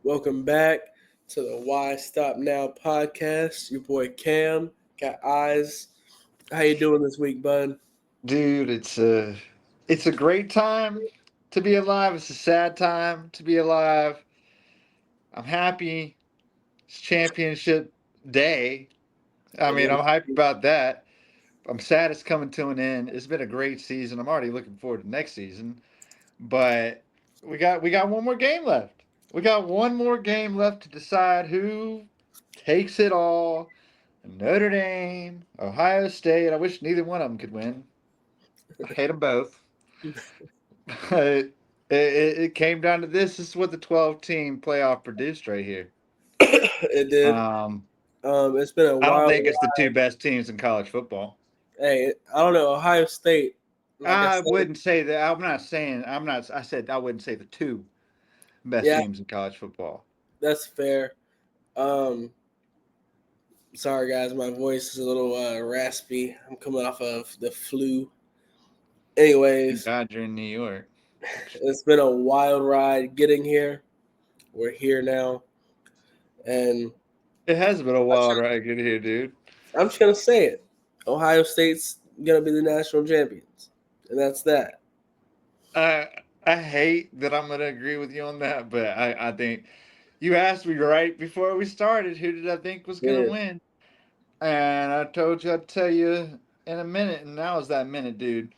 Welcome back to the Why Stop Now podcast. Your boy Cam got eyes. How you doing this week, bud? Dude, it's a great time to be alive. It's a sad time to be alive. I'm happy. It's championship day. It I'm is. hyped about that. I'm sad it's coming to an end. It's been a great season. I'm already looking forward to next season. But we got one more game left. We got one more game left to decide who takes it all. Notre Dame, Ohio State. I wish neither one of them could win. I hate them both. It came down to this. This is what the 12 team playoff produced right here. It did. Um, It's been a I don't wild think it's the two ride. best teams in college football. Hey, I don't know. Ohio State, like I I said, wouldn't say that. I'm not saying. I'm not. I said I wouldn't say the two best yeah, teams in college football. that's fair. Um, Sorry guys, my voice is a little raspy. I'm coming off of the flu. Thank Anyways, God you're in New York. it's been a wild ride getting here. We're here now, and It has been a wild ride getting here, dude. I'm just gonna say it. Ohio State's gonna be the national champions, and that's that. I I hate that I'm gonna agree with you on that, but I think you asked me right before we started who did I think was gonna Yeah. win. And I told you I'd tell you in a minute, and now is that minute, dude.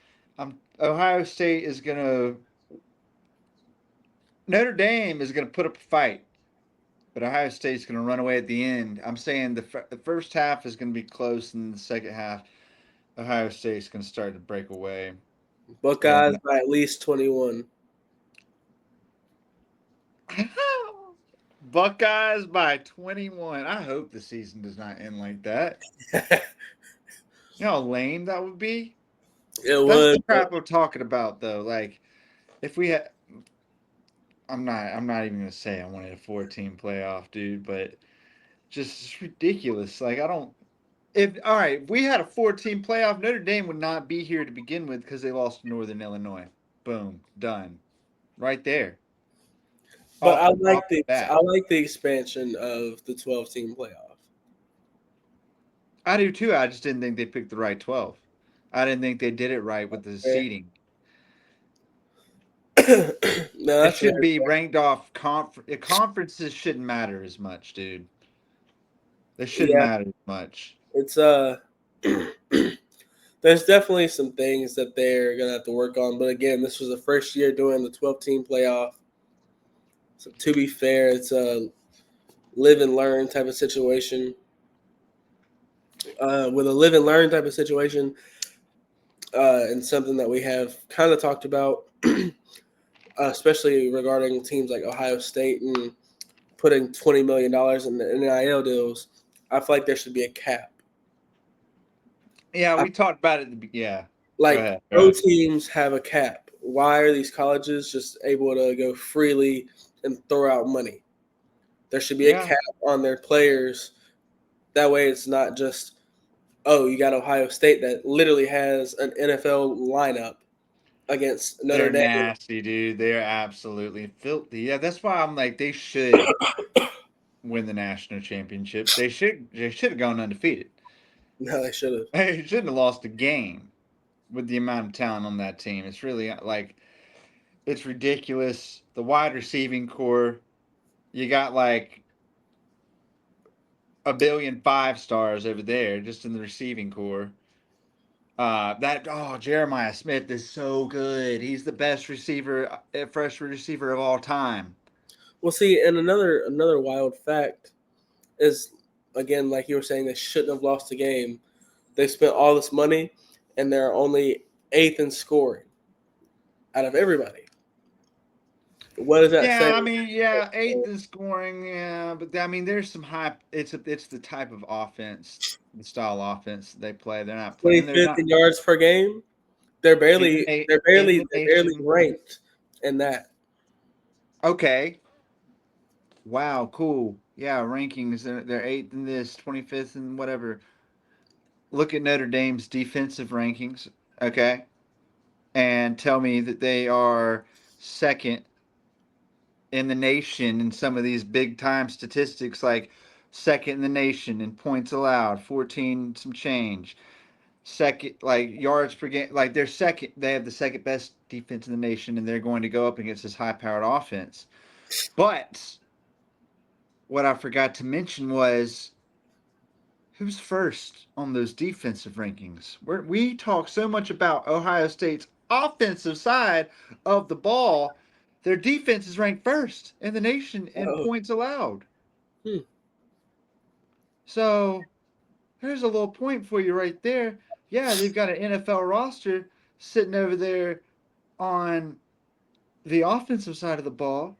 Ohio State is gonna Notre Dame is gonna put up a fight, but Ohio State's gonna run away at the end. I'm saying the first half is gonna be close, and the second half, Ohio State's gonna start to break away. Buckeyes And by at least 21. Buckeyes by 21. I hope the season does not end like that. It You know how lame that would be. That's would, the but crap we're talking about, though. Like, if we had I'm not even gonna say I wanted a 14 playoff, dude, but just it's ridiculous. Like I don't if all right, if we had a 14 playoff, Notre Dame would not be here to begin with because they lost to Northern Illinois. Boom, done. Right there. but Off off the I bat. like the expansion of the 12 team playoff. I do too. I just didn't think they picked the right 12. I didn't think they did it right with the Fair. seeding. No, It that's should very be fair. ranked off conferences shouldn't matter as much, dude. They shouldn't Yeah, matter as much. it's there's definitely some things that they're gonna have to work on. But again, this was the first year doing the 12 team playoff. So to be fair, it's a live and learn type of situation. With a live and learn type of situation, and something that we have kind of talked about, especially regarding teams like Ohio State and putting $20 million in the NIL deals. I feel like there should be a cap. Yeah, I, we talked about it. Yeah. Go like ahead. Go pro ahead. teams have a cap. Why are these colleges just able to go freely and throw out money? There should be a Yeah. cap on their players. That way, it's not just, oh, you got Ohio State that literally has an NFL lineup against Notre They're Dame. nasty, dude. They're absolutely filthy. Yeah, that's why I'm like they should win the national championship. They should have gone undefeated. No, they should have. They shouldn't have lost a game with the amount of talent on that team. It's really like it's ridiculous. The wide receiving core, you got like a billion 5 stars over there just in the receiving core. Jeremiah Smith is so good. He's the best receiver, freshman receiver of all time. Well, see, and another wild fact is, again, like you were saying, they shouldn't have lost the game. They spent all this money, and they're only eighth in scoring out of everybody. What does that Yeah, say? I mean, yeah, eighth in scoring, yeah, but I mean, there's some hype. It's the type of offense, the style offense they play. They're not playing. They're 25th not in yards per game. They're in the barely they're in barely the they're barely nation. ranked in that. Okay, wow, cool. Yeah, rankings. They're eighth in this, 25th in whatever. Look at Notre Dame's defensive rankings. Okay, and tell me that they are second in the nation in some of these big time statistics, like second in the nation in points allowed, 14 some change. Second, like yards per game, like they're second. They have the second best defense in the nation, and they're going to go up against this high-powered offense. But what I forgot to mention was who's first on those defensive rankings. We talk so much about Ohio State's offensive side of the ball. Their defense is ranked first in the nation in Oh, points allowed. hmm. So there's a little point for you right there. Yeah, they've got an NFL roster sitting over there on the offensive side of the ball,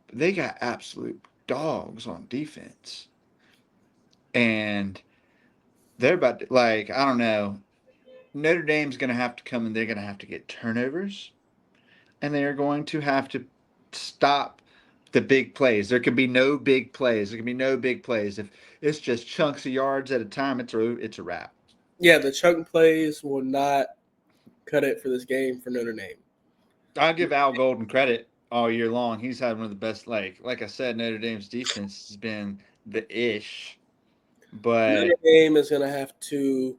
but they got absolute dogs on defense. And they're about to, like, I don't know. Notre Dame's going to have to come and they're going to have to get turnovers and they're going to have to stop the big plays. There can be no big plays. There can be no big plays. If it's just chunks of yards at a time, it's a wrap. Yeah, the chunk plays will not cut it for this game for Notre Dame. I'll give Al Golden credit all year long. He's had one of the best. Like I said, Notre Dame's defense has been the ish, Notre but Dame is going to have to.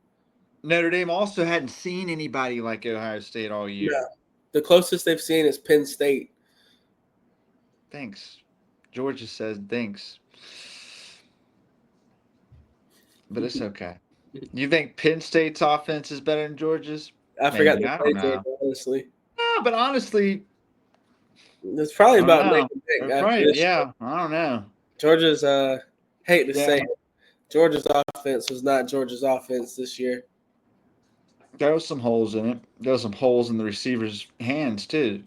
Notre Dame also hadn't seen anybody like Ohio State all No, year. the closest they've seen is Penn State. Thanks. Georgia says thanks, but it's okay. You think Penn State's offense is better than Georgia's? I forgot Maybe. they I don't played Georgia, know. honestly. No, but honestly, It's probably I don't about neck know. and neck Or after probably, this. yeah, I don't know. Georgia's, hate to say Yeah, it, Georgia's offense was not Georgia's offense this year. there was some holes in it. There was some holes in the receiver's hands too.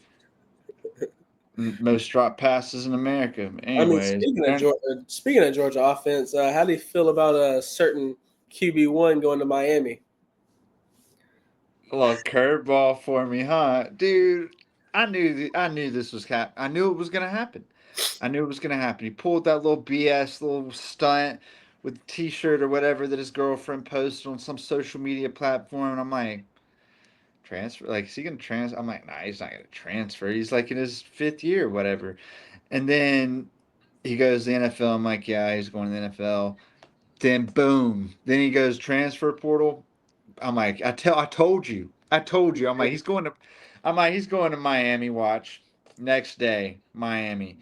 Most drop passes in America. I mean, Anyways, speaking of Georgia offense, how do you feel about a certain QB1 going to Miami? a little curveball for me, huh, dude? I knew this was I knew it was gonna happen. I knew it was gonna happen. He pulled that little BS little stunt with the T-shirt or whatever that his girlfriend posted on some social media platform, and I'm like, transfer? Like, is he gonna transfer? I'm like, nah, he's not gonna transfer. He's like in his fifth year, or whatever. And then he goes to the NFL. I'm like, yeah, he's going to the NFL. Then boom. Then he goes transfer portal. I'm like, I told you. I told you. I'm like, he's going to Miami. Watch. Next day, Miami.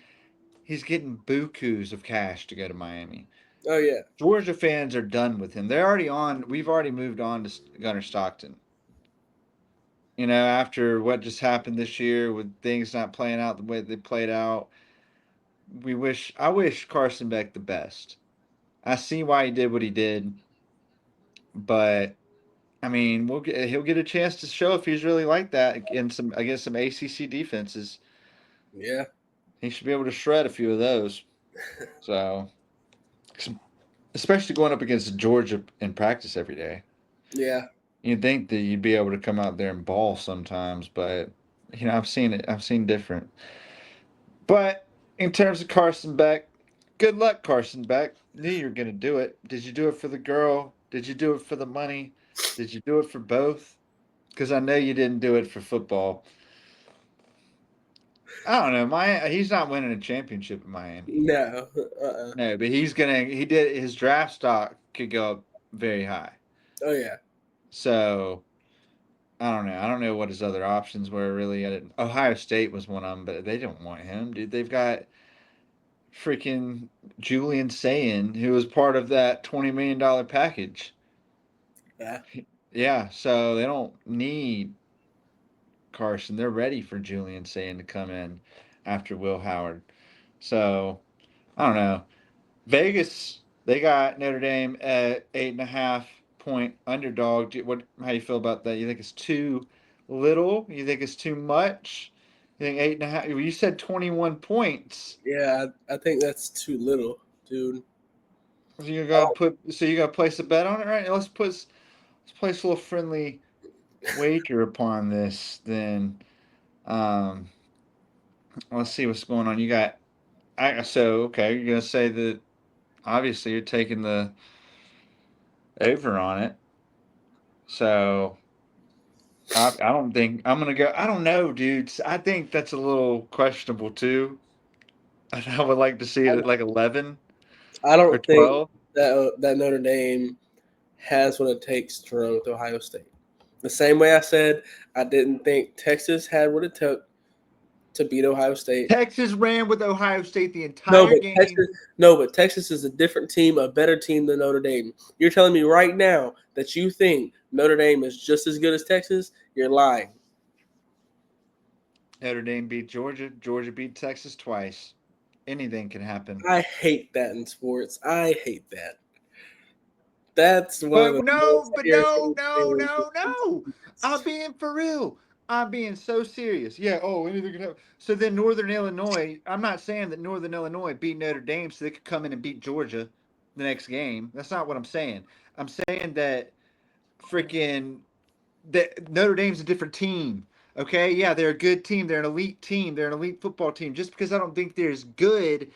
He's getting bukus of cash to go to Miami. Oh yeah, Georgia fans are done with him. They're already on. We've already moved on to Gunnar Stockton. You know, after what just happened this year with things not playing out the way they played out, I wish Carson Beck the best. I see why he did what he did, but I mean, he'll get a chance to show if he's really like that in some against some ACC defenses. yeah, He should be able to shred a few of those. So, especially going up against Georgia in practice every day, yeah, you'd think that you'd be able to come out there and ball sometimes, but you know, I've seen it. I've seen different. But in terms of Carson Beck, good luck, Carson Beck. Knew you were gonna do it. Did you do it for the girl? Did you do it for the money? Did you do it for both? Because I know you didn't do it for football. I don't know. He's not winning a championship in Miami. no, No, but he's gonna. He did his draft stock could go up very high. oh yeah, So I don't know. I don't know what his other options were really. Ohio State was one of them, but they don't want him, dude. They've got freaking Julian Sayin, who was part of that $20 million package. yeah, Yeah, so they don't need Carson. They're ready for Julian Sayin to come in after Will Howard. So I don't know. Vegas, they got Notre Dame at 8.5 point underdog. How you feel about that? You think it's too little? You think it's too much? You think 8.5? You said 21 points. yeah. I think that's too little, dude. So you're gonna place a bet on it, right? Let's place a little friendly wager upon this. Then um, let's see what's going on. Okay. You're gonna say that obviously you're taking the over on it. So I don't think I'm gonna go. I don't know, dudes. I think that's a little questionable too. I would like to see it at like 11 I or don't think 12. that Notre Dame has what it takes to run with Ohio State. The same way I said I didn't think Texas had what it took to beat Ohio State. Texas ran with Ohio State the No, entire but game. Texas, no, but Texas is a different team, a better team than Notre Dame. You're telling me right now that you think Notre Dame is just as good as Texas? You're lying. Notre Dame beat Georgia. Georgia beat Texas twice. Anything can happen. I hate that in sports. I hate that. That's one of But the no, most but no, irritating no, things. no, no. I'm being for real. I'm being so serious. Yeah, oh, anything can happen. So then Northern Illinois, I'm not saying that Northern Illinois beat Notre Dame so they could come in and beat Georgia the next game. That's not what I'm saying. I'm saying that freaking that Notre Dame's a different team. Okay, yeah, they're a good team. They're an elite team. They're an elite football team. Just because I don't think they're as good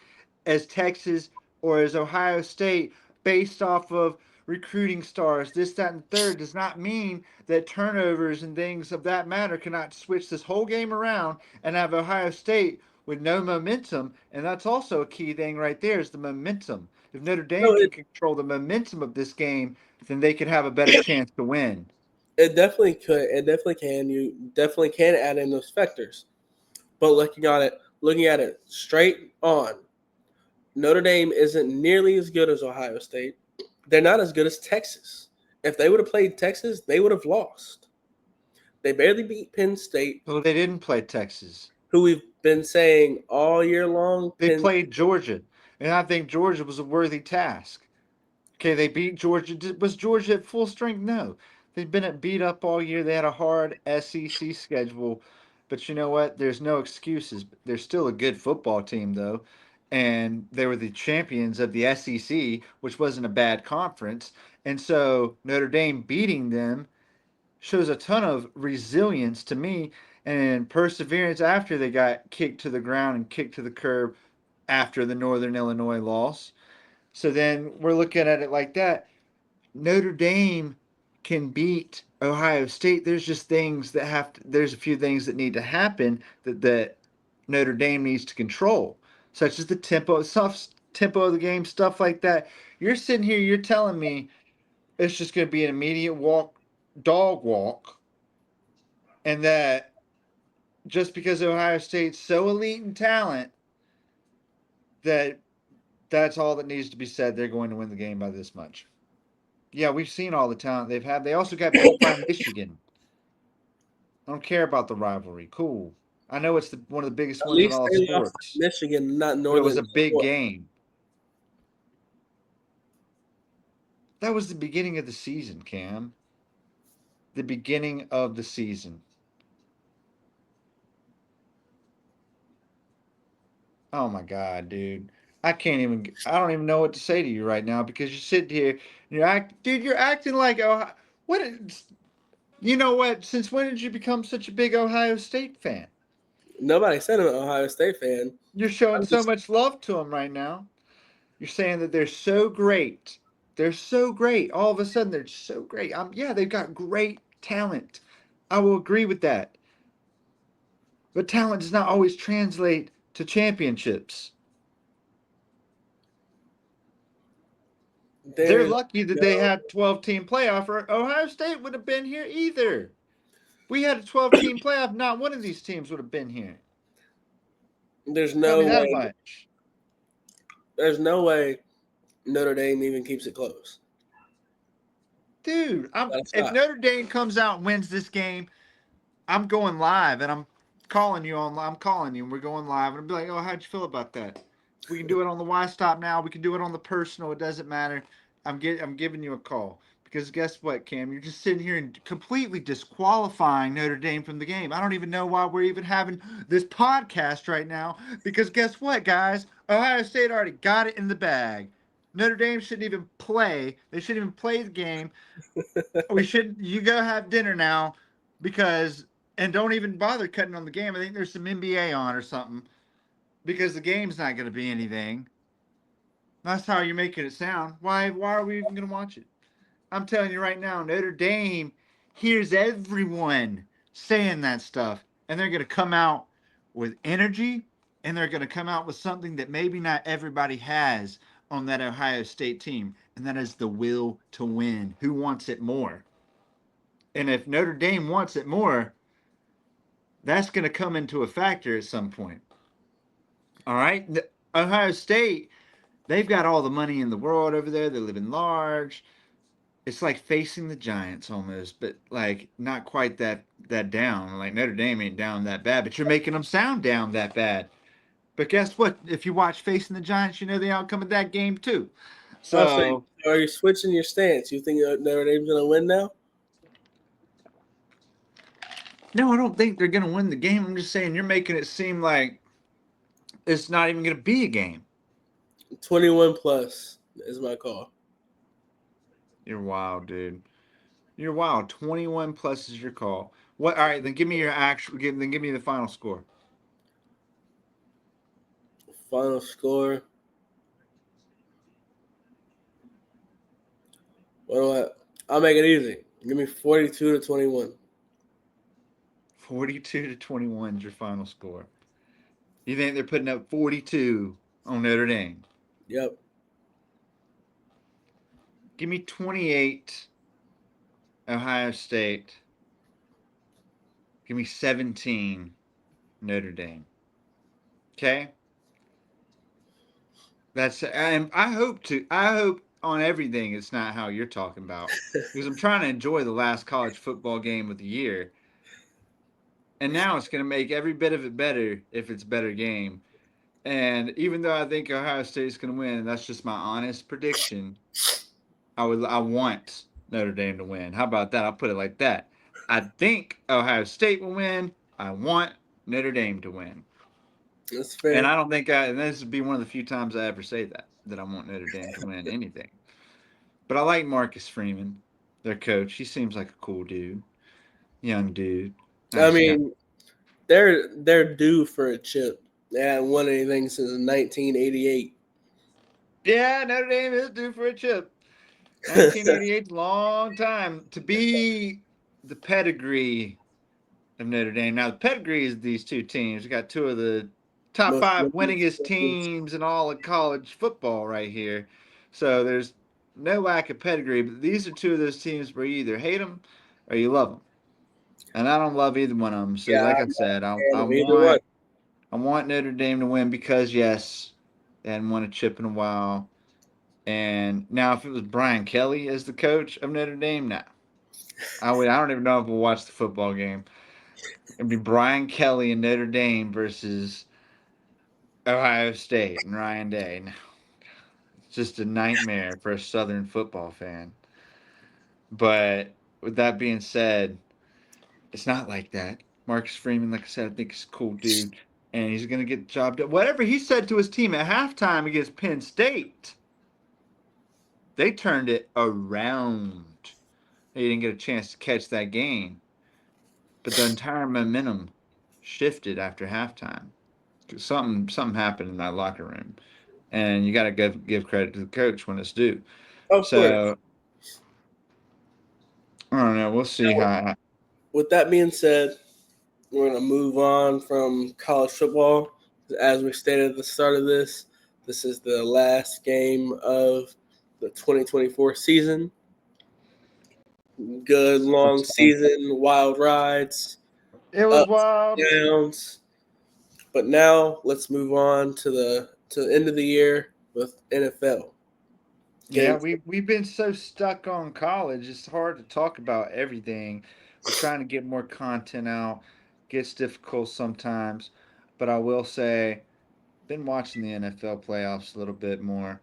as Texas or as Ohio State based off of recruiting stars, this, that, and third, does not mean that turnovers and things of that matter cannot switch this whole game around and have Ohio State with no momentum. And that's also a key thing right there is the momentum. If Notre No, Dame can control the momentum of this game, then they could have a better chance to win. it definitely could. It definitely can. You definitely can add in those factors. But looking at it straight on, Notre Dame isn't nearly as good as Ohio State. They're not as good as Texas. If they would have played Texas, they would have lost. They barely beat Penn State, Well, they didn't play Texas. who we've been saying all year long. They played Georgia, and I think Georgia was a worthy task. Okay, they beat Georgia. Was Georgia at full strength? No. They've been at beat up all year. They had a hard SEC schedule. But you know what? There's no excuses. They're still a good football team, though. And they were the champions of the SEC, which wasn't a bad conference. And so Notre Dame beating them shows a ton of resilience to me and perseverance after they got kicked to the ground and kicked to the curb after the Northern Illinois loss. So then we're looking at it like that. Notre Dame can beat Ohio State. There's just things that there's a few things that need to happen that Notre Dame needs to control, such as the tempo of the game, stuff like that. You're sitting here, you're telling me it's just going to be an immediate dog walk, and that just because Ohio State's so elite in talent, that that's all that needs to be said. They're going to win the game by this much. Yeah, we've seen all the talent they've had. They also got beat by Michigan. I don't care about the rivalry. Cool. I know it's one of the biggest At ones in least all of they lost to sports, Michigan, not but it was Northern a big Illinois. game. That was the beginning of the season, Cam. The beginning of the season. Oh my God, dude. I don't even know what to say to you right now because you're sitting here and you're acting like, oh, what is, you know what? Since when did you become such a big Ohio State fan? Nobody said I'm an Ohio State fan. You're showing I'm so just much love to them right now. You're saying that they're so great. They're so great. All of a sudden, they're so great. Yeah, they've got great talent. I will agree with that. But talent does not always translate to championships. They're there's lucky that they no had 12-team playoff, or Ohio State would have been here either. We had a 12-team playoff, not one of these teams would have been here. there's Tell me no that way much. there's no way Notre Dame even keeps it close. Dude, That's if not. Notre Dame comes out and wins this game, I'm going live and I'm calling you and we're going live and I'll be like, oh, how'd you feel about that? We can do it on the WhyStopNow. We can do it on the personal. It doesn't matter. I'm giving you a call because guess what, Cam? You're just sitting here and completely disqualifying Notre Dame from the game. I don't even know why we're even having this podcast right now because guess what, guys? Ohio State already got it in the bag. Notre Dame shouldn't even play. They shouldn't even play the game. You go have dinner now because and don't even bother cutting on the game. I think there's some NBA on or something because the game's not going to be anything. That's how you're making it sound. Why are we even going to watch it? I'm telling you right now, Notre Dame hears everyone saying that stuff, and they're going to come out with energy and they're going to come out with something that maybe not everybody has on that Ohio State team, and that is the will to win. Who wants it more? And if Notre Dame wants it more, that's going to come into a factor at some point. All right. Ohio State, they've got all the money in the world over there. They're living large. It's like facing the Giants almost, but like not quite that down. Like Notre Dame ain't down that bad, but you're making them sound down that bad. But guess what? If you watch Facing the Giants, you know the outcome of that game too. Oh, so So are you switching your stance? You think Notre Dame's going to win now? no, I don't think they're gonna win the game. I'm just saying you're making it seem like it's not even gonna be a game. 21 plus is my call. You're wild, dude. You're wild. 21 plus is your call. What? All right, then give me your actual. Then give me the final score. Final score. What do I'll make it easy. Give me 42 to 21. 42 to 21 is your final score. You think they're putting up 42 on Notre Dame? Yep. Give me 28 Ohio State. Give me 17 Notre Dame. Okay? That's and I hope to I hope on everything it's not how you're talking about. Because I'm trying to enjoy the last college football game of the year. And now it's gonna make every bit of it better if it's a better game. And even though I think Ohio State's gonna win, that's just my honest prediction. I want Notre Dame to win. How about that? I'll put it like that. I think Ohio State will win. I want Notre Dame to win. That's And fair. I don't think and this would be one of the few times I ever say that I want Notre Dame to win anything. But I like Marcus Freeman, their coach. He seems like a cool dude, young dude, I nice young. mean, they're due for a chip. They haven't won anything since 1988. Yeah, Notre Dame is due for a chip. 1988, long time to be the pedigree of Notre Dame. Now, the pedigree is these two teams. We got two of the top Most five winningest winningest champions. teams in all of college football right here. So there's no lack of pedigree, but these are two of those teams where you either hate them or you love them. And I don't love either one of them. So, Yeah, like I I'm not said, a fan of either one. I want Notre Dame to win because yes, they hadn't won a chip in a while. And now, if it was Brian Kelly as the coach of Notre Dame, now I don't even know if we'll watch the football game. It'd be Brian Kelly and Notre Dame versus Ohio State and Ryan Day. No, it's just a nightmare for a Southern football fan. But with that being said, it's not like that. Marcus Freeman, like I said, I think he's a cool dude, and he's gonna get the job done. Whatever he said to his team at halftime against Penn State, they turned it around. He didn't get a chance to catch that game, but the entire momentum shifted after halftime. Something happened in that locker room, and you got to give credit to the coach when it's due. Of course. So I don't know. We'll see Now, how. with that being said, we're going to move on from college football. As we stated at the start of this is the last game of the 2024 season. Good long season, wild rides, It was ups, wild. downs. But now let's move on to the end of the year with NFL. Yeah, Getting we've been so stuck on college. It's hard to talk about everything. We're trying to get more content out. Gets difficult sometimes, but I will say, been watching the NFL playoffs a little bit more.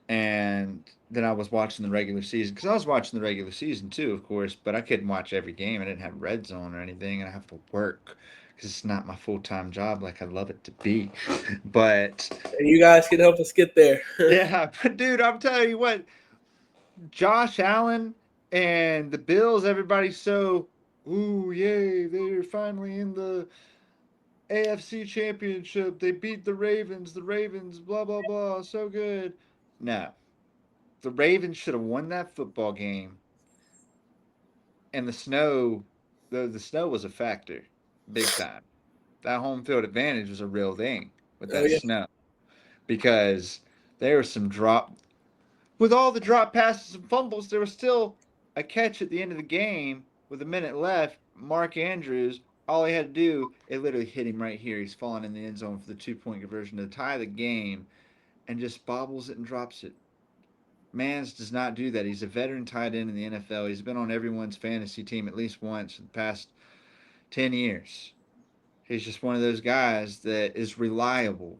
And then I was watching the regular season because I was watching the regular season too, of course, but I couldn't watch every game. I didn't have red zone or anything, and I have to work because it's not my full time job like I'd love it to be. But you guys can help us get there. yeah, but dude, I'm telling you what, Josh Allen and the Bills, everybody's so, ooh, yay, they're finally in the AFC Championship. They beat the Ravens. The Ravens, blah, blah, blah, so good. No, the Ravens should have won that football game, and the snow was a factor, big time. That home field advantage was a real thing. with Oh that yeah, snow because there was some drop. With all the drop passes and fumbles, there was still a catch at the end of the game with a minute left. Mark Andrews, all he had to do, it literally hit him right here. He's falling in the end zone for the 2 point conversion to tie the game and just bobbles it and drops it. Mans does not do that. He's a veteran tight end in the NFL. He's been on everyone's fantasy team at least once in the past 10 years. He's just one of those guys that is reliable.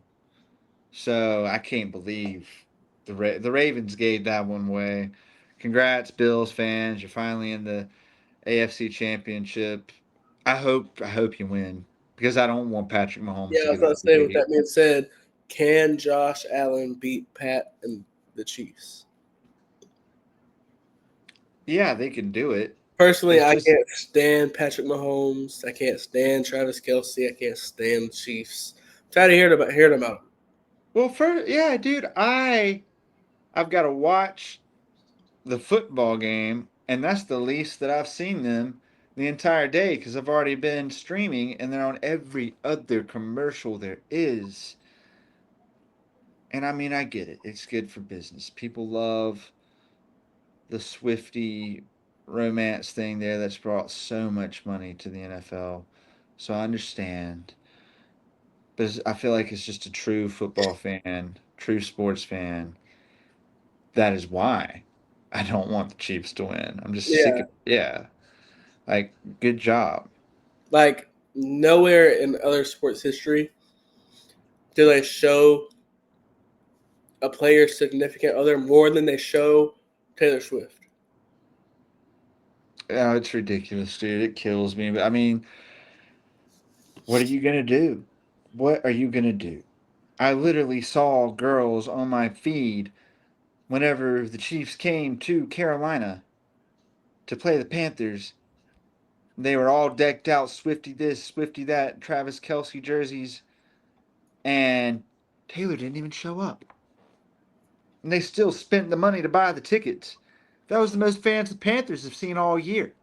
So I can't believe the Ravens gave that one away. Congrats, Bills fans! You're finally in the AFC Championship. I hope you win because I don't want Patrick Mahomes yeah. to I was get a about to say. With QB. that being said, can Josh Allen beat Pat and the Chiefs? Yeah, they can do it. Personally, It's I just can't stand Patrick Mahomes. I can't stand Travis Kelsey. I can't stand the Chiefs. I'm tired of hearing about them. well, for yeah, dude. I've got to watch the football game, and that's the least that I've seen them the entire day because I've already been streaming, and they're on every other commercial there is. And I mean, I get it. It's good for business. People love the Swifty romance thing there that's brought so much money to the NFL. So I understand. But I feel like it's just a true football fan, true sports fan. That is why I don't want the Chiefs to win. I'm just sick Yeah, of, yeah. Like, good job. like nowhere in other sports history do they show a player's significant other more than they show Taylor Swift. Oh, it's ridiculous, dude. It kills me. But I mean, what are you going to do? What are you going to do? I literally saw girls on my feed whenever the Chiefs came to Carolina to play the Panthers. They were all decked out, Swifty this, Swifty that, Travis Kelsey jerseys, and Taylor didn't even show up. And they still spent the money to buy the tickets. That was the most fans the Panthers have seen all year.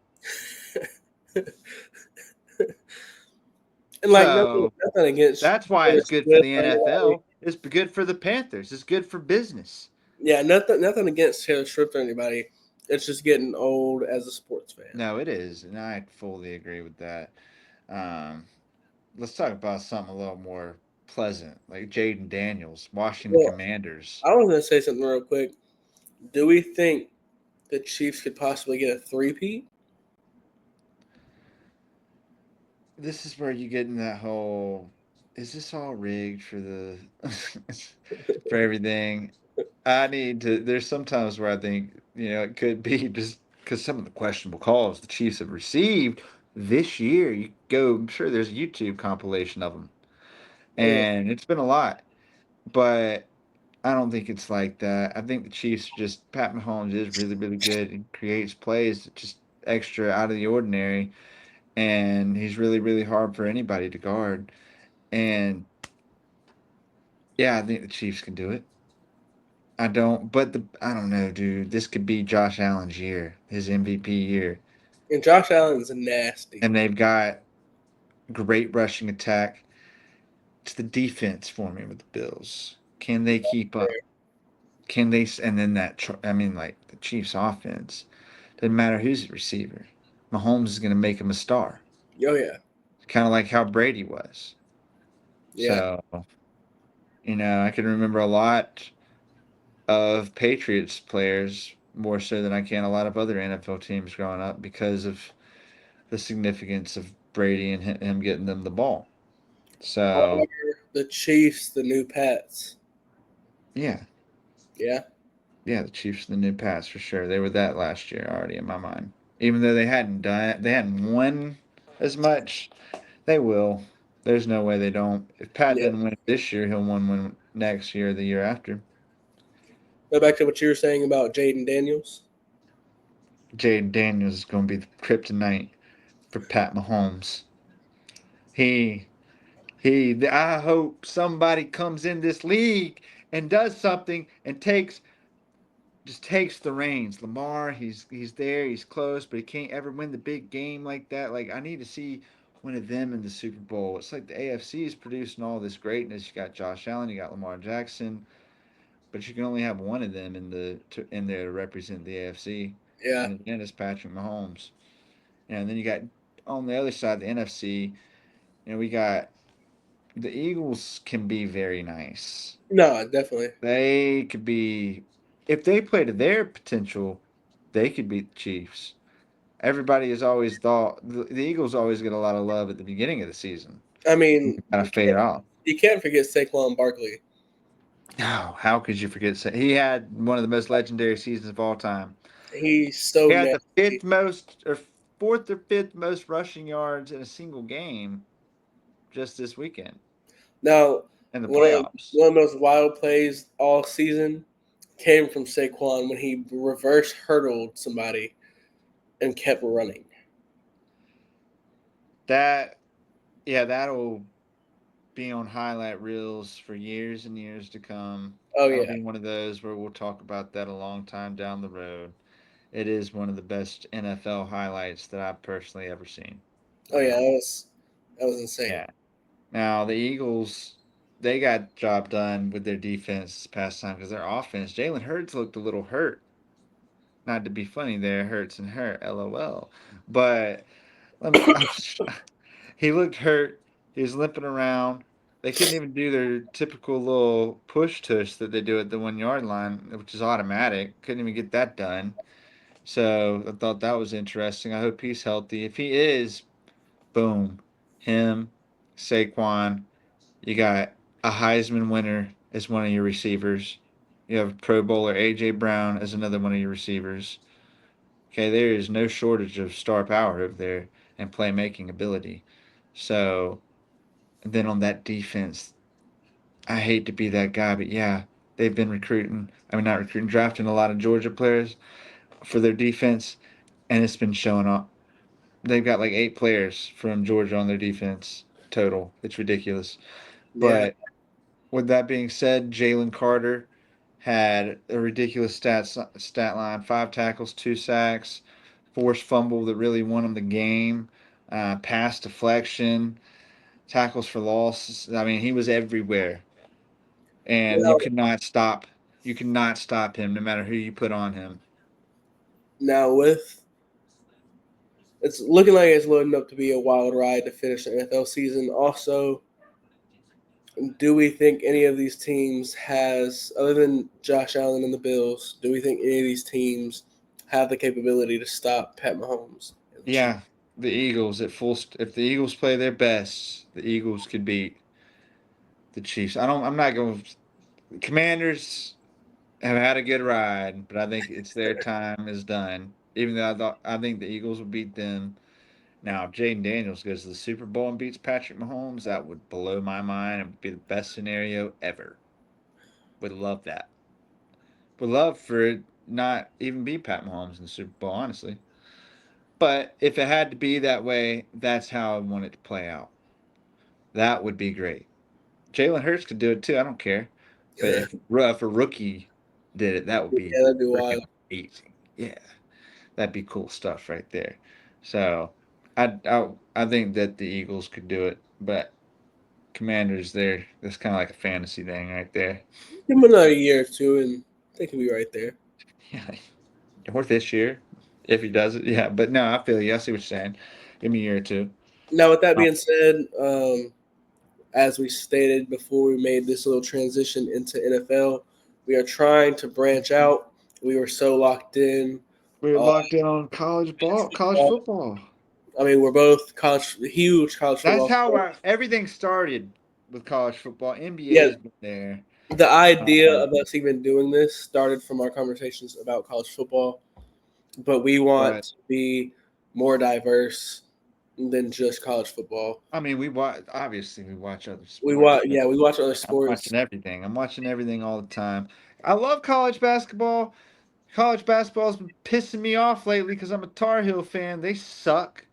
And like nothing, So nothing against that's why Taylor it's good for Swift the or anybody. NFL. It's good for the Panthers. It's good for business. Yeah, nothing against Taylor Swift or anybody. It's just getting old as a sports fan. No, it is, and I fully agree with that. Um, let's talk about something a little more pleasant, like Jaden Daniels, Washington Well, Commanders. I was gonna say something real quick. Do we think the Chiefs could possibly get a three-peat? This is where you get in that whole, is this all rigged for the for everything? I need to. There's sometimes where I think it could be just because some of the questionable calls the Chiefs have received this year. You go, I'm sure there's a YouTube compilation of them, Oh yeah, and it's been a lot. But I don't think it's like that. I think the Chiefs just Pat Mahomes is really really good and creates plays just extra out of the ordinary, and he's really really hard for anybody to guard. And yeah, I think the Chiefs can do it. I don't know, dude. This could be Josh Allen's year, his MVP year, and Josh Allen's nasty. and they've got great rushing attack. It's the defense for me with the Bills. Can they keep up? Can they? And then I mean, like the Chiefs' offense doesn't matter who's the receiver. Mahomes is going to make him a star, Oh yeah, kind of like how Brady was. yeah. So I can remember a lot of Patriots players more so than I can a lot of other NFL teams growing up because of the significance of Brady and him getting them the ball. Are So the Chiefs the new Pats? yeah, Yeah. yeah, the Chiefs are the new Pats for sure. They were that last year already in my mind. Even though they hadn't won as much, they will. There's no way they don't. If Pat Yeah. doesn't win this year, he'll win next year or the year after. Go back to what you were saying about Jaden Daniels. Jaden Daniels is going to be the kryptonite for Pat Mahomes. He I hope somebody comes in this league and does something and takes the reins. Lamar, he's there, he's close, but he can't ever win the big game like that. Like I need to see one of them in the Super Bowl. It's like the AFC is producing all this greatness. You got Josh Allen, you got Lamar Jackson, but you can only have one of them in there to represent the AFC. Yeah. And again, it's Patrick Mahomes. And then you got on the other side, the NFC, we got the Eagles can be very nice. No, definitely. They could be, if they play to their potential, they could beat the Chiefs. Everybody has always thought the Eagles always get a lot of love at the beginning of the season. I mean, Kind of fade off. you can't forget Saquon Barkley. Oh, how could you forget? He had one of the most legendary seasons of all time. He's so He had the nasty. fifth most, or fourth or fifth most rushing yards in a single game just this weekend Now, in the one of playoffs. one of those wild plays all season came from Saquon when he reverse hurdled somebody and kept running. That, yeah, that'll be on highlight reels for years and years to come. Oh That'll yeah, be one of those where we'll talk about that a long time down the road. It is one of the best NFL highlights that I've personally ever seen. oh yeah, Um, that was insane. yeah. Now the Eagles, they got job done with their defense this past time because their offense. Jalen Hurts looked a little hurt. Not to be funny, there hurts and hurt, LOL. But let me, he looked hurt. He was limping around. They couldn't even do their typical little push tush that they do at the 1 yard line, which is automatic. Couldn't even get that done. So I thought that was interesting. I hope he's healthy. If he is, boom, him, Saquon. You got a Heisman winner as one of your receivers. You have Pro Bowler AJ Brown as another one of your receivers. Okay, there is no shortage of star power over there and playmaking ability. So then on that defense, I hate to be that guy, but yeah, they've been recruiting. I mean, not recruiting, drafting a lot of Georgia players for their defense, and it's been showing up. They've got like 8 players from Georgia on their defense total. It's ridiculous. Yeah, But with that being said, Jalen Carter had a ridiculous stat line: 5 tackles, 2 sacks, forced fumble that really won him the game, pass deflection, tackles for loss. I mean, he was everywhere, and you now, could not stop. You could not stop him, no matter who you put on him. now with it's looking like it's loading up to be a wild ride to finish the NFL season. Also, do we think any of these teams has, other than Josh Allen and the Bills, do we think any of these teams have the capability to stop Pat Mahomes and the Chiefs? Yeah, the Eagles at full. If the Eagles play their best, the Eagles could beat the Chiefs. I don't. I'm not going. Commanders have had a good ride, but I think it's their time is done. Even though I think the Eagles will beat them. Now, if Jaden Daniels goes to the Super Bowl and beats Patrick Mahomes, that would blow my mind and would be the best scenario ever. Would love that. Would love for it not even be Pat Mahomes in the Super Bowl, honestly. But if it had to be that way, that's how I want it to play out. That would be great. Jalen Hurts could do it too. I don't care. But if a rookie did it, that would be Yeah, that'd be freaking wild. amazing. Yeah, that'd be cool stuff right there. So, I think that the Eagles could do it, but Commanders there, that's kind of like a fantasy thing right there. Give them another year or two, and they can be right there. Yeah, or this year if he does it. Yeah, but no, I feel you. I see what you're saying. Give me a year or two. Now, with that Um, being said, as we stated before we made this little transition into NFL, we are trying to branch out. We were so locked in. we're Uh, locked in on college football. I mean, we're both huge college That's football how fans. everything started with college football. Yeah, NBA's been there. the idea Um, of us even doing this started from our conversations about college football, but we want but to be more diverse than just college football. I mean, we watch other We sports. watch, yeah, we watch other I'm sports. watching everything. I'm watching everything all the time. I love college basketball. College basketball's been pissing me off lately because I'm a Tar Heel fan. They suck.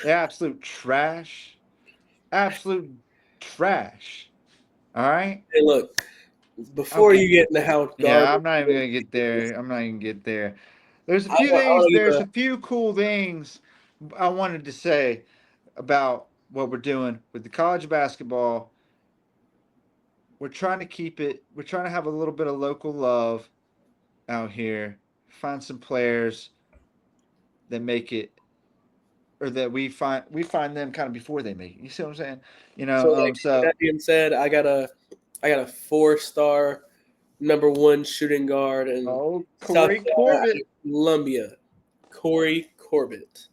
They're absolute trash. Absolute trash. All right. Hey, look, I'll before get you there. get into how Yeah, garbage I'm not it even gonna is, get there. I'm not even get there. There's a I few want, I things. want to give There's a a few cool things I wanted to say. about what we're doing with the college basketball. We're trying to keep it. We're trying to have a little bit of local love out here. Find some players that make it, or that we find them kind of before they make it. You see what I'm saying? You So know. like So that being said, I got a 4-star number one shooting guard in oh, South Corey Carolina out Corbett. of Columbia, Corey Corbett.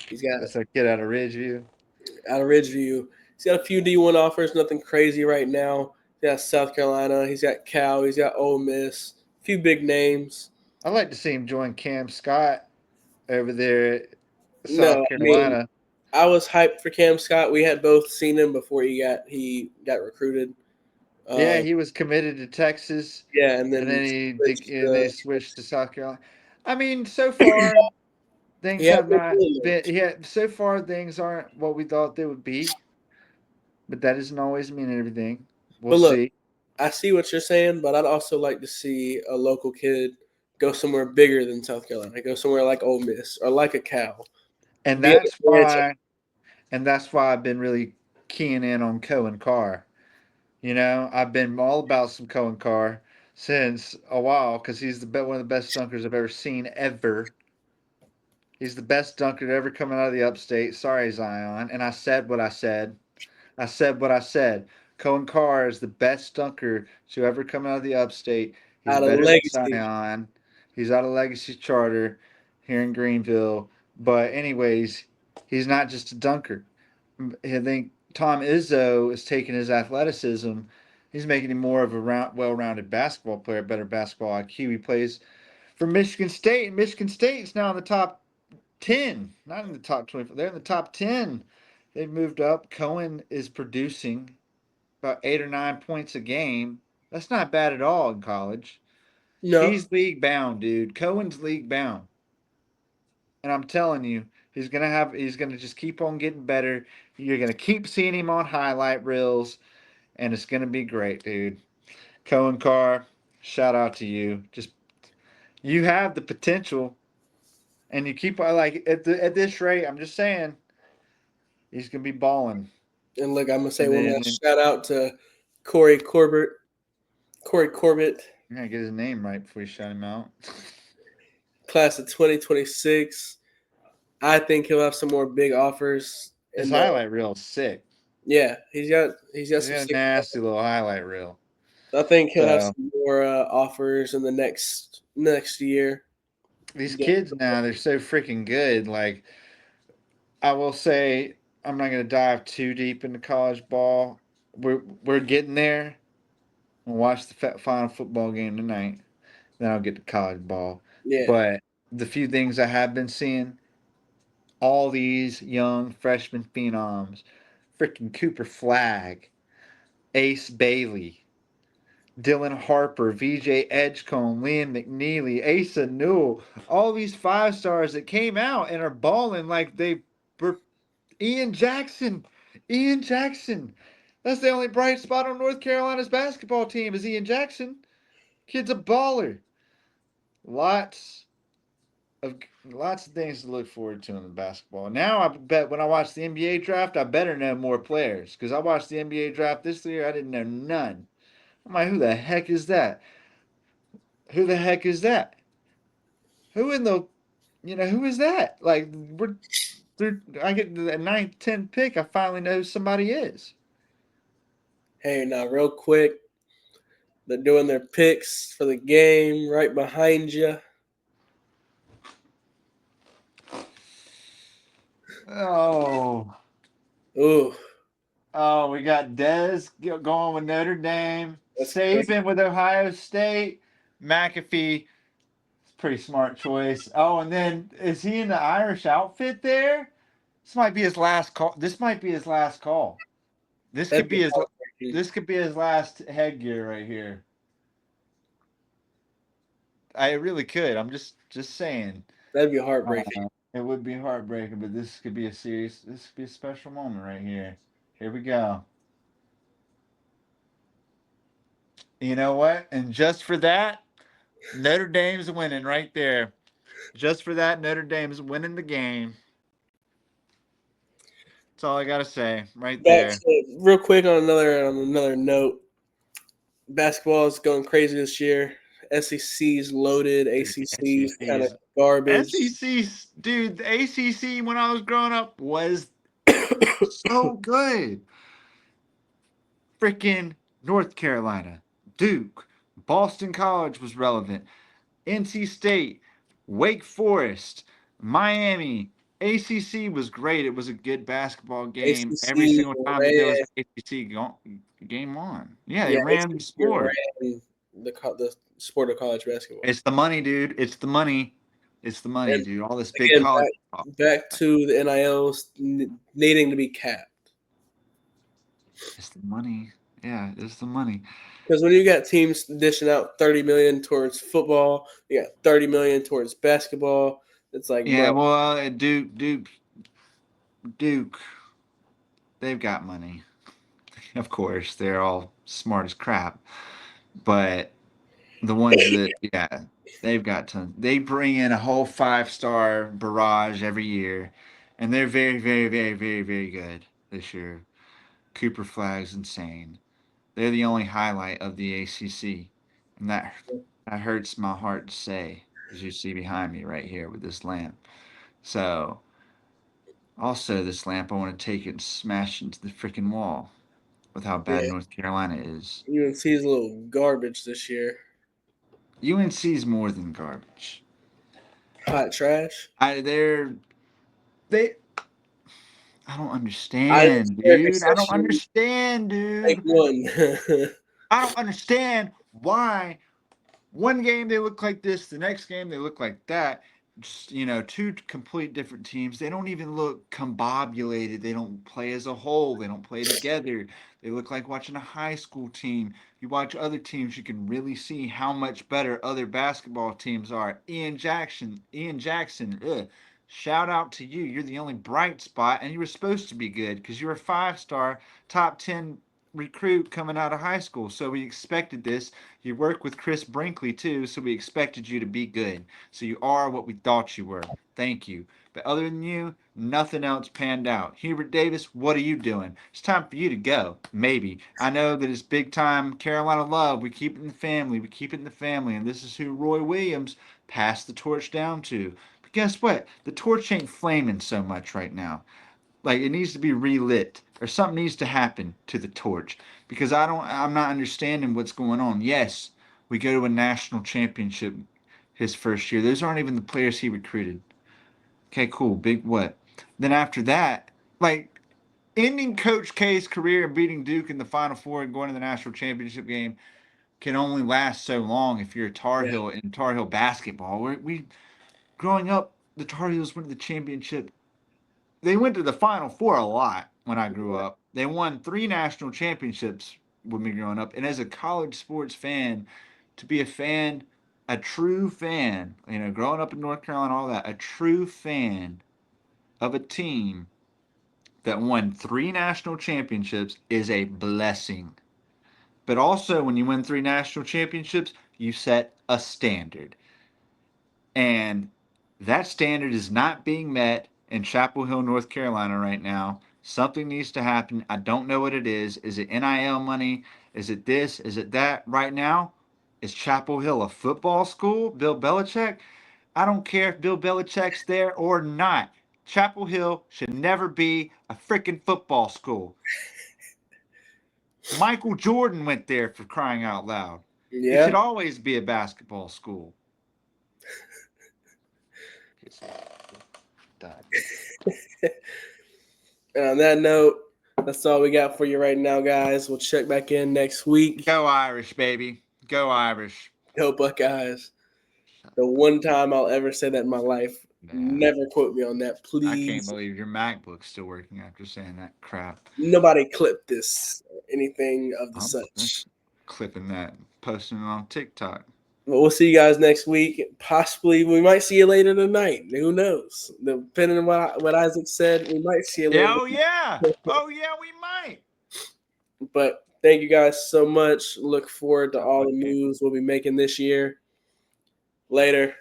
He's got That's a kid out of Ridgeview. out of Ridgeview. He's got a few D1 offers, nothing crazy right now. He's got South Carolina. He's got Cal. He's got Ole Miss. A few big names. I'd like to see him join Cam Scott over there at No, South I mean Carolina. I was hyped for Cam Scott. We had both seen him before he got recruited. Yeah, Uh, he was committed to Texas, yeah, and and then then switched they to switched to South Carolina. I mean, so far things yeah. have not been. Yeah, so far things aren't what we thought they would be, but that doesn't always mean everything. We'll But look, see. I see what you're saying, but I'd also like to see a local kid go somewhere bigger than South Carolina. Go somewhere like Ole Miss or like a Cal. And Be able to branch. that's why I've been really keying in on Cohen Carr. You know, I've been all about some Cohen Carr since a while because he's one of the best dunkers I've ever seen ever. He's the best dunker to ever come out of the upstate. Sorry, Zion. And I said what I said. I said what I said. Cohen Carr is the best dunker to ever come out of the upstate. He's Out of better than legacy. Zion. He's out of Legacy Charter here in Greenville. But anyways, he's not just a dunker. I think Tom Izzo is taking his athleticism. He's making him more of a well-rounded basketball player, better basketball IQ. He plays for Michigan State, and Michigan State's now in the top 10, not in the top 20. They're in the top 10. They've moved up. Cohen is producing about 8 or 9 points a game. That's not bad at all in college. No, He's league bound, dude. Cohen's league bound. And I'm telling you, he's gonna just keep on getting better. You're gonna keep seeing him on highlight reels, and it's gonna be great, dude. Cohen Carr, shout out to you. Just you have the potential, and you keep like at this rate. I'm just saying, he's gonna be balling. and look, I'm gonna say And one then last shout out to Corey Corbett. Corey Corbett, you're gonna get his name right before you shout him out. class of 2026. I think he'll have some more big offers. His And highlight reel is sick. yeah, he's got He's some got a sick. nasty little highlight reel. I think he'll have So some more offers in the next year. these Yeah, kids now, they're so freaking good. Like I will say, I'm not gonna dive too deep into college ball. We're getting there. We'll watch the final football game tonight. Then I'll get to college ball. yeah. But the few things I have been seeing, all these young freshman phenoms, freaking Cooper Flag, Ace Bailey, Dylan Harper, VJ Edgecombe, Liam McNeely, Asa Newell, all these 5 stars that came out and are balling like they were Ian Jackson. Ian Jackson. That's the only bright spot on North Carolina's basketball team is Ian Jackson. Kid's a baller. Lots of lots of things to look forward to in the basketball. Now I bet when I watch the NBA draft, I better know more players because I watched the NBA draft this year. I didn't know none. I'm like, who the heck is that? Who the heck is that? Who in the, who is that? Like we're through. I get to the ninth, 10th pick. I finally know who somebody is. Hey, now real quick, they're doing their picks for the game right behind you. Oh, Ooh, oh, we got Dez going with Notre Dame, that's crazy. Saban with Ohio State, McAfee. Pretty smart choice. Oh, and then is he in the Irish outfit there? This might be his last call. This might be his last call. This That'd could be be his. heartbreaking. This could be his last headgear right here. I really could. I'm just saying. That'd be heartbreaking. It would be heartbreaking, but this could be a serious. This could be a special moment right here. Here we go. You know what? And just for that, Notre Dame's winning right there. Just for that, Notre Dame's winning the game. That's all I gotta say right Back there. to, real quick on another note, basketball is going crazy this year. SEC's loaded, Dude, ACC's SEC kind of is garbage. SEC, dude. The ACC when I was growing up was so good. Freaking North Carolina, Duke, Boston College was relevant. NC State, Wake Forest, Miami. ACC was great. It was a good basketball game. Every ACC single time that there was ran, an ACC game on. Yeah, they yeah, ran the ACC sport. ran the sport of college basketball. It's the money, dude. It's the money. It's the money, And dude. All this big again, college talk. back to the NILs needing to be capped. It's the money. Yeah, it's the money. Because when you got teams dishing out 30 million towards football, you got 30 million towards basketball. It's like, Yeah, bro, well, Duke, they've got money. Of course, they're all smart as crap. But the ones that, yeah, they've got tons. They bring in a whole 5-star barrage every year, and they're very, very, very, very, very good this year. Cooper Flag's insane. They're the only highlight of the ACC, and that hurts my heart to say, as you see behind me right here with this lamp. So, also this lamp, I want to take it and smash into the freaking wall with how bad yeah, North Carolina is. UNC's a little garbage this year. UNC's more than garbage. Hot trash. They're they. I don't I didn't understand, care dude. I don't concession understand, like dude. one. I don't understand why one game they look like this, the next game they look like that. Just, two complete different teams. They don't even look combobulated. They don't play as a whole. They don't play together. They look like watching a high school team. You watch other teams, you can really see how much better other basketball teams are. Ian Jackson, ugh. Shout out to you. You're the only bright spot, and you were supposed to be good because you're a 5-star, top 10 recruit coming out of high school. So we expected this. You work with Chris Brinkley too, so we expected you to be good. So you are what we thought you were. Thank you. But other than you, nothing else panned out. Hubert Davis, what are you doing? It's time for you to go. Maybe. I know that it's big time Carolina love. We keep it in the family. We keep it in the family. And this is who Roy Williams passed the torch down to. But guess what? The torch ain't flaming so much right now. Like it needs to be relit or something needs to happen to the torch because I'm not understanding what's going on. Yes, we go to a national championship his first year. Those aren't even the players he recruited. Okay, cool. Big what? Then after that, like ending Coach K's career and beating Duke in the Final Four and going to the national championship game can only last so long if you're a Tar Yeah, Heel in Tar Heel basketball. We growing up, the Tar Heels went to the championship. They went to the Final Four a lot when I grew up. They won 3 national championships when me growing up. And as a college sports fan, to be a fan, a true fan, growing up in North Carolina, all that, a true fan of a team that won 3 national championships is a blessing. But also, when you win 3 national championships, you set a standard. And that standard is not being met in Chapel Hill, North Carolina right now. Something needs to happen. I don't know what it is. Is it NIL money? Is it this? Is it that? Right now, is Chapel Hill a football school? Bill Belichick? I don't care if Bill Belichick's there or not. Chapel Hill should never be a freaking football school. Michael Jordan went there for crying out loud. It yeah. should always be a basketball school. Done. And on that note, that's all we got for you right now, guys. We'll check back in next week. Go Irish, baby. Go Irish. Go Buckeyes. The one time I'll ever say that in my life. Man, Never quote me on that, I can't please. believe your MacBook's still working after saying that crap. Nobody clip this or anything of the I'm such. clipping that, posting it on TikTok. But we'll see you guys next week. Possibly, we might see you later tonight. Who knows? Depending on what Isaac said, we might see you Yeah, later. oh yeah. Oh yeah, we might. But thank you guys so much. Look forward to all the news we'll be making this year. Later.